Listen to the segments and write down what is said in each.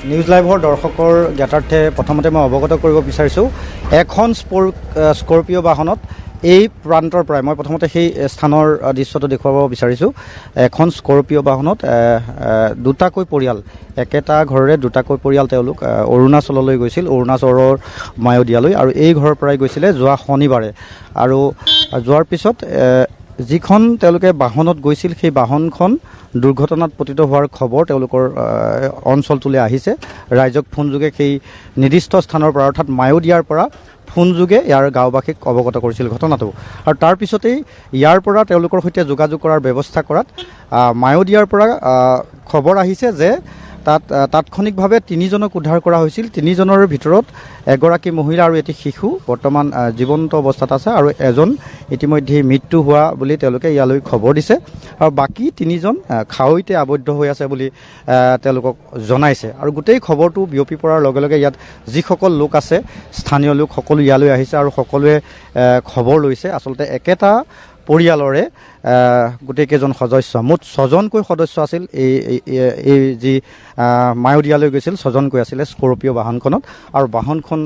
News লাইভৰ দৰ্শকৰ জ্ঞাতাৰ্থে প্ৰথমতে মই অৱগত কৰিব বিচাৰিছোঁ এখন স্কৰপিঅ' বাহনত এই প্ৰান্তৰ পৰাই মই প্ৰথমতে সেই স্থানৰ দৃশ্যটো দেখুৱাব বিচাৰিছোঁ। এখন স্কৰপিঅ' বাহনত দুটাকৈ পৰিয়াল, একেটা ঘৰৰে দুটাকৈ পৰিয়াল তেওঁলোক অৰুণাচললৈ গৈছিল, অৰুণাচলৰ মায়'দিয়ালৈ, আৰু এই ঘৰৰ পৰাই গৈছিলে যোৱা শনিবাৰে। আৰু যোৱাৰ পিছত যিখন তেওঁলোকে বাহনত গৈছিল সেই বাহনখন দুৰ্ঘটনাত পতিত হোৱাৰ খবৰ তেওঁলোকৰ অঞ্চলটোলৈ আহিছে। ৰাইজক ফোনযোগে সেই নিৰ্দিষ্ট স্থানৰ পৰা অৰ্থাৎ মায়'দিয়াৰ পৰা ফোনযোগে ইয়াৰ গাঁওবাসীক অৱগত কৰিছিল ঘটনাটো। আৰু তাৰ পিছতেই ইয়াৰ পৰা তেওঁলোকৰ সৈতে যোগাযোগ কৰাৰ ব্যৱস্থা কৰাত মায়'দিয়াৰ পৰা খবৰ আহিছে যে তাৎক্ষণিকভাৱে তিনিজনক উদ্ধাৰ কৰা হৈছিল। তিনিজনৰ ভিতৰত এগৰাকী মহিলা আৰু এটি শিশু বৰ্তমান জীৱন্ত অৱস্থাত আছে, আৰু এজন ইতিমধ্যে মৃত্যু হোৱা বুলি তেওঁলোকে ইয়ালৈ খবৰ দিছে। আৰু বাকী তিনিজন খাৱৈতে আবদ্ধ হৈ আছে বুলি তেওঁলোকক জনাইছে। আৰু গোটেই খবৰটো বিয়পি পৰাৰ লগে লগে ইয়াত যিসকল লোক আছে, স্থানীয় লোক সকলো ইয়ালৈ আহিছে আৰু সকলোৱে খবৰ লৈছে। আচলতে একেটা পৰিয়ালৰে গোটেইকেইজন সদস্য, মুঠ 6জনকৈ সদস্য আছিল। এই যি মায়'দিয়ালৈ গৈছিল 6জনকৈ আছিলে স্কৰপিঅ' বাহনখনত, আৰু বাহনখন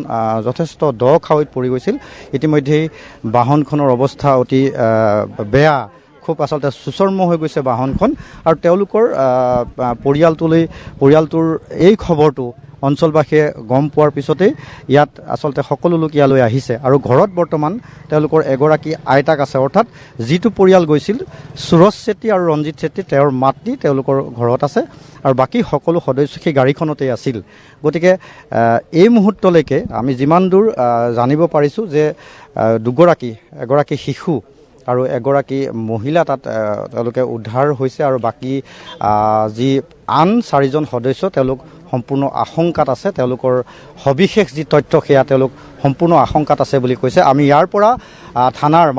যথেষ্ট দ খাৱৈত পৰি গৈছিল। ইতিমধ্যেই বাহনখনৰ অৱস্থা অতি বেয়া, খুব আচলতে সুচৰ্ম হৈ গৈছে বাহনখন। আৰু তেওঁলোকৰ পৰিয়ালটোৰ এই খবৰটো অঞ্চলবাসীয়ে গম পোৱাৰ পিছতেই ইয়াত আচলতে সকলো লোক ইয়ালৈ আহিছে। আৰু ঘৰত বৰ্তমান তেওঁলোকৰ এগৰাকী আইতাক আছে, অৰ্থাৎ যিটো পৰিয়াল গৈছিল সুৰজ চেত্ৰী আৰু ৰঞ্জিত চেত্ৰী, তেওঁৰ মাতৃ তেওঁলোকৰ ঘৰত আছে, আৰু বাকী সকলো সদস্য সেই গাড়ীখনতেই আছিল। গতিকে এই মুহূৰ্তলৈকে আমি যিমান দূৰ জানিব পাৰিছোঁ যে এগৰাকী শিশু আৰু এগৰাকী মহিলা তাত তেওঁলোকে উদ্ধাৰ হৈছে, আৰু বাকী যি আন 4জন সদস্য তেওঁলোক সম্পূৰ্ণ আশংকাত আছে। তেওঁলোকৰ সবিশেষ যি তথ্য সেয়া তেওঁলোক সম্পূৰ্ণ আশংকাত আছে বুলি কৈছে। আমি ইয়াৰ পৰা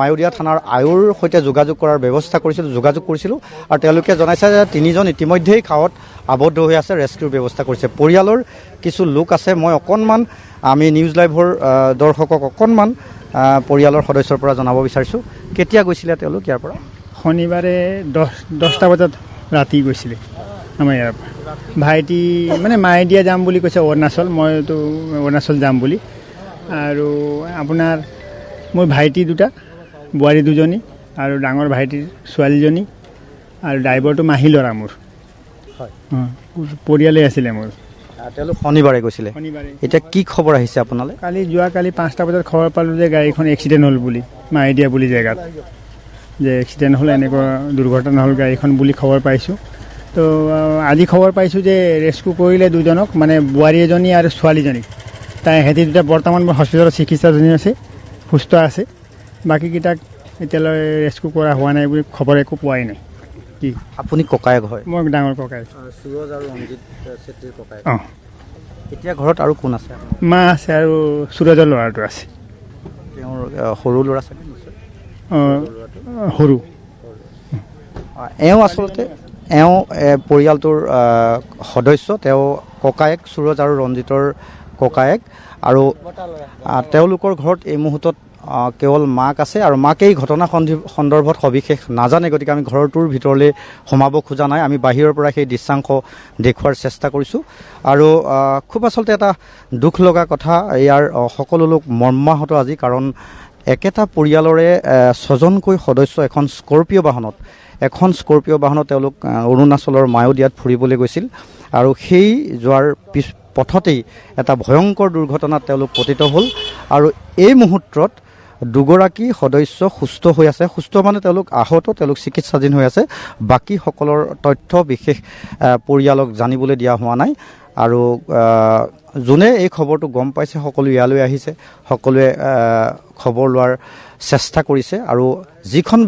মায়'দিয়া থানাৰ আয়ুৰ সৈতে যোগাযোগ কৰিছিলোঁ, আৰু তেওঁলোকে জনাইছে যে তিনিজন ইতিমধ্যেই খাৱত আবদ্ধ হৈ আছে, ৰেস্কিউৰ ব্যৱস্থা কৰিছে। পৰিয়ালৰ কিছু লোক আছে, মই আমি নিউজ লাইভৰ দৰ্শকক অকণমান পৰিয়ালৰ সদস্যৰ পৰা জনাব বিচাৰিছোঁ। কেতিয়া গৈছিলে তেওঁলোক ইয়াৰ পৰা? শনিবাৰে 10টা বজাত ৰাতি গৈছিলে আমাৰ ইয়াৰ পৰা। ভাইটি মানে মায়'দিয়া যাম বুলি কৈছে, মইতো অৰুণাচল যাম বুলি। আৰু আপোনাৰ মোৰ ভাইটি দুটা, বোৱাৰী দুজনী, আৰু ডাঙৰ ভাইটিৰ ছোৱালীজনী, আৰু ড্ৰাইভাৰটো মাহী ল'ৰা মোৰ। হয়, পৰিয়ালেই আছিলে মোৰ। তেওঁলোক শনিবাৰে গৈছিলে। এতিয়া কি খবৰ আহিছে আপোনালৈ? যোৱাকালি 5টা বজাত খবৰ পালোঁ যে গাড়ীখন এক্সিডেণ্ট হ'ল বুলি, মায়'দিয়া বুলি জেগাত যে এক্সিডেণ্ট হ'ল, এনেকুৱা দুৰ্ঘটনা হ'ল গাড়ীখন বুলি খবৰ পাইছোঁ। তো আজি খবৰ পাইছোঁ যে ৰেস্কিউ কৰিলে দুজনক, মানে বোৱাৰী এজনী আৰু ছোৱালীজনী। সিহঁতি দুটা বৰ্তমান হস্পিটেলত চিকিৎসাধীন আছে, সুস্থ আছে। বাকীকেইটাক এতিয়ালৈ ৰেস্কিউ কৰা হোৱা নাই বুলি খবৰ একো পোৱাই নাই। কি আপুনি ককায়েক হয়? মই ডাঙৰ ককায়েক, সুৰজ আৰু ৰঞ্জিত চেত্ৰীৰ ককায়েক। অঁ। এতিয়া ঘৰত আৰু কোন আছে? মা আছে আৰু সুৰজৰ ল'ৰাটো আছে। তেওঁৰ সৰু ল'ৰা আছে? সৰু। আচলতে পৰিয়ালটোৰ সদস্য, তেওঁ ককায়েক, সুৰজ আৰু ৰঞ্জিতৰ ককায়েক। আৰু তেওঁলোকৰ ঘৰত এই মুহূৰ্তত কেৱল মাক আছে, আৰু মাকে এই ঘটনা সন্দৰ্ভত সবিশেষ নাজানে। গতিকে আমি ঘৰটোৰ ভিতৰলৈ সোমাব খোজা নাই, আমি বাহিৰৰ পৰা সেই দৃশ্যাংশ দেখুওৱাৰ চেষ্টা কৰিছোঁ। আৰু খুব আচলতে এটা দুখ লগা কথা, ইয়াৰ সকলো লোক মৰ্মাহত আজি, কাৰণ একেটা পৰিয়ালৰে 6জনকৈ সদস্য এখন স্কৰপিঅ' বাহনত তেওঁলোক অৰুণাচলৰ মায়'দিয়াত ফুৰিবলৈ গৈছিল, আৰু সেই যোৱাৰ পথতেই এটা ভয়ংকৰ দুৰ্ঘটনাত তেওঁলোক পতিত হ'ল। আৰু এই মুহূৰ্তত দুগৰাকী সদস্য সুস্থ হৈ আছে, সুস্থ মানে তেওঁলোক আহত, তেওঁলোক চিকিৎসাধীন হৈ আছে। বাকীসকলৰ তথ্য বিশেষ পৰিয়ালক জানিবলৈ দিয়া হোৱা নাই। আৰু যোনে এই খবৰটো গম পাইছে সকলো ইয়ালৈ আহিছে, সকলোৱে খবৰ লোৱাৰ চেষ্টা কৰিছে। আৰু যিখন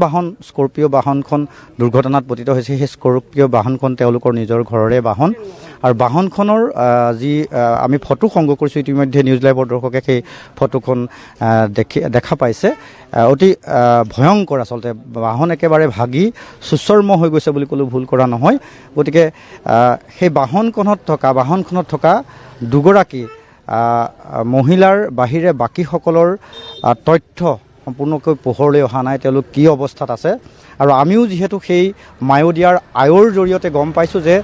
স্কৰপিঅ' বাহনখন দুৰ্ঘটনাত পতিত হৈছে, সেই স্কৰপিঅ' বাহনখন তেওঁলোকৰ নিজৰ ঘৰৰে বাহন। আৰু বাহনখনৰ যি আমি ফটো সংগ্ৰহ কৰিছোঁ, ইতিমধ্যে নিউজ লাইভৰ দৰ্শকে সেই ফটোখন দেখা পাইছে। অতি ভয়ংকৰ আচলতে, বাহন একেবাৰে ভাগি সুচৰ্ম হৈ গৈছে বুলি ক'লেও ভুল কৰা নহয়। গতিকে সেই বাহনখনত থকা দুগৰাকী মহিলাৰ বাহিৰে বাকীসকলৰ তথ্য সম্পূৰ্ণকৈ পোহৰলৈ অহা নাই, তেওঁলোক কি অৱস্থাত আছে। আৰু আমিও যিহেতু সেই মায়'দিয়াৰ আয়ৰ জৰিয়তে গম পাইছোঁ যে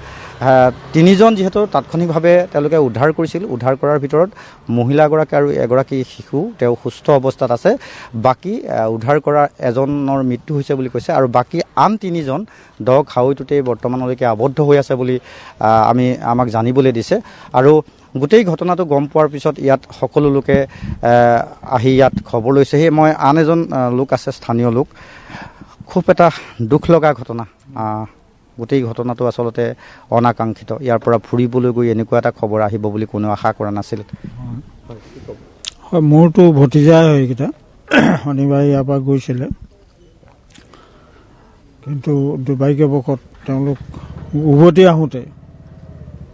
3জন যিহেতু তাৎক্ষণিকভাৱে তেওঁলোকে উদ্ধাৰ কৰিছিল। উদ্ধাৰ কৰাৰ ভিতৰত মহিলাগৰাকী আৰু এগৰাকী শিশু তেওঁ সুস্থ অৱস্থাত আছে। বাকী উদ্ধাৰ কৰা এজনৰ মৃত্যু হৈছে বুলি কৈছে আৰু বাকী আন 3জন দ খাৱৈটোতেই বৰ্তমানলৈকে আবদ্ধ হৈ আছে বুলি আমাক জানিবলৈ দিছে। আৰু গোটেই ঘটনাটো গম পোৱাৰ পিছত ইয়াত সকলো লোকে আহি ইয়াত খবৰ লৈছেহি। মই আন এজন লোক আছে, স্থানীয় লোক। খুব এটা দুখ লগা ঘটনা। গোটেই ঘটনাটো আচলতে অনাকাংক্ষিত। ইয়াৰ পৰা ফুৰিবলৈ গৈ এনেকুৱা এটা খবৰ আহিব বুলি কোনেও আশা কৰা নাছিল। হয়, মোৰতো ভতিজাই হয় এইকেইটা। শনিবাৰে ইয়াৰ পৰা গৈছিলে, কিন্তু দুৰ্ভাগ্যবশত তেওঁলোক উভতি আহোঁতে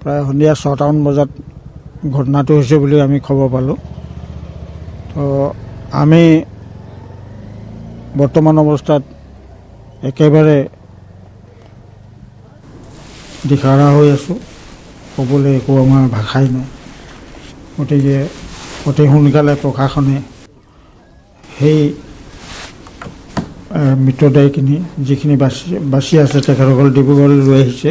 প্ৰায় সন্ধিয়া 6টামান বজাত ঘটনাটো হৈছে বুলি আমি খবৰ পালোঁ। তো আমি বৰ্তমান অৱস্থাত একেবাৰে দিশহাৰা হৈ আছোঁ। ক'বলৈ একো আমাৰ ভাষাই নাই। গতিকে অতি সোনকালে প্ৰশাসনে সেই মৃতদেহখিনি যিখিনি বাচি আছে তেখেতসকল ডিব্ৰুগড়লৈ লৈ আহিছে।